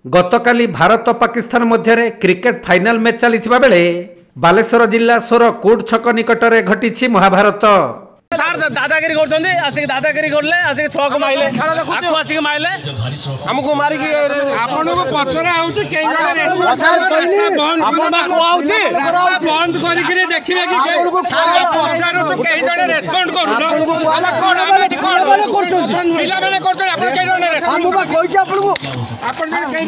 गतकाली भारत पाकिस्तान मध्य cricket final match चली बेले बालेश्वर जिला सोर कोट छक निकटरे घटी महाभारत। सार दादागिरी करछन्ती आसिक दादागिरी करले आसिक छक माइले आखु आसिक माइले हमको मारी कि आपन को पछरा आउछ के जने आपन बा को आउछ बंद करी के देखिबे कि पछरा तो के जने रेस्पोंड करू न वाला कोन बेटी कोन करछन्ती पिला माने करछन आपन के जने रेस्पोंड हम बा कहि कि आपन जने के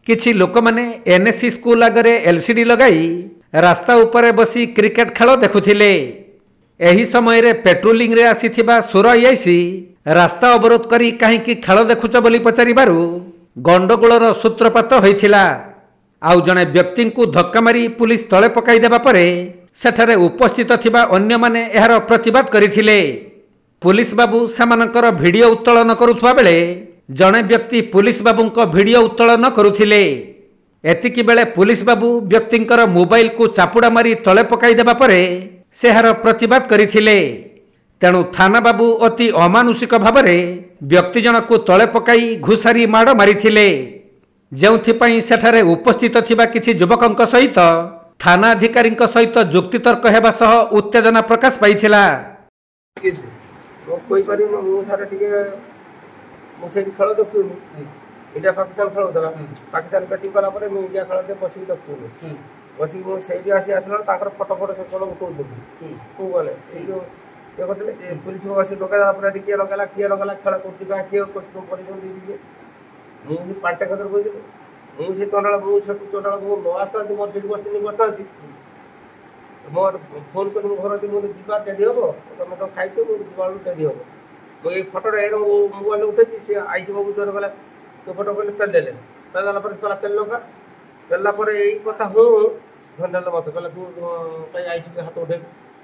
किछि लोक माने एनएससी स्कूल आगरे एलसीडी लगाई रास्ता ऊपर बसी क्रिकेट खेल देखुथिले। एही समय रे पेट्रोलिंग रे आसीथिबा सोर आईसी रास्ता अवरोध करी काहे कि खेल देखुच बोली पचारिबारु गंडगोलर सूत्रपात होइथिला। आउ जने व्यक्ति को धक्का मारी पुलिस तले पकाई देबा परे सेठारे उपस्थित थिबा अन्य माने एहार प्रतिवाद करिथिले। पुलिस बाबू सामानकर वीडियो उत्तोलन करुथबा बेले जने व्यक्ति पुलिस बाबूंको वीडियो उत्तोलन करुथिले। एतिकी बेले पुलिस बाबू व्यक्तिंकर मोबाइल को चापुड़ा मारी तले पकाई देबा परे सेहार प्रतिवाद करिथिले। तेणु थाना बाबू अति अमानुषिक भावरे व्यक्ति जनक तले पकाई घुसारी माड़ मारिथिले। जेउथिपाई सेठारे उपस्थित थिबा किछि युवकंक सहित थाना अधिकारी सहित जुक्तितर्क हेबा सह उत्तेजना प्रकाश पाइथिला। कोई पारि मु सारा टिके मु सेठी खेल देखुनी इंडिया पाकिस्तान खेल होतला पाकिस्तान बैटिंग कला परे मु इंडिया खेल दे बसी देखुनी बसी मु सेठी आसी आथला ताकर फोटो फोटो से कोन उठौ देबी को गले ए जो ये कहते पुलिस को आसी डोका पूरा टिके लगाला किए लगाला खेल करती का किए को परिजन दे दिए मु पाटे खतर बोल मु से तोडाला मु छटु तोडाला मु नवास्ता मोर सेठी बस्ती मोर फोन कर घर दे मु दिबा टेडी हो तमे तो खाइतो मु बालू टेडी हो तो ये फोटो रे मोबाइल उठे से आईसी बाबू जोर गला तो फोटो को पेल देले पेलला पर कला पेल लोका पेलला पर एई कथा हो घंटाला मत कला तू कई आईसी के हाथ उठे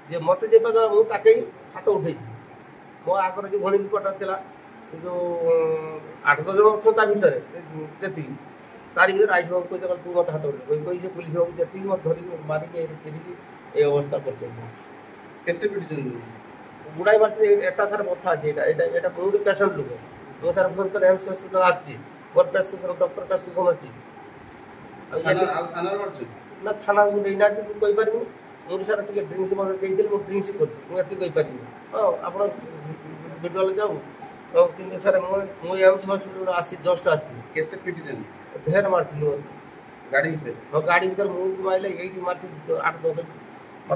जे मत जे पदा मु ताके हाथ उठे मो आगर जे घणी पटा थिला जो 8-10 जन अछता भितरे तेती तारी जे आईसी बाबू को कला तू मत हाथ उठे कोई से पुलिस बाबू जेती मत धरी मारी के चिरी ए अवस्था करते केते पिटिजन गुडाई बाटे एटा सारा कथा अछि एटा बहुत पेशेंट लोक मो सारा भुवनेश्वर एम्स हॉस्पिटल आछि और प्रेस्क्रिप्शन डॉक्टर प्रेस्क्रिप्शन अछि थाना मारछ ना थाना मु नै ना कोइ पारि मु सारा टिके ड्रिंक्स मो देइल मु ड्रिंक्स कर मु एति कोइ पारि हां आपण वीडियो ले जाऊ तो किंतु सर मु एम्स हॉस्पिटल आछि जस्ट आछि केते पिटिजन ढेर मारथिलो गाड़ी भीतर मु माइले एई मारथि 8-10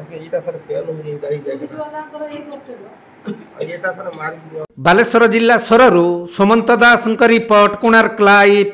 बालेश्वर जिला सोररू सुमंत दास रिपोर्ट कोणार्क लाइव।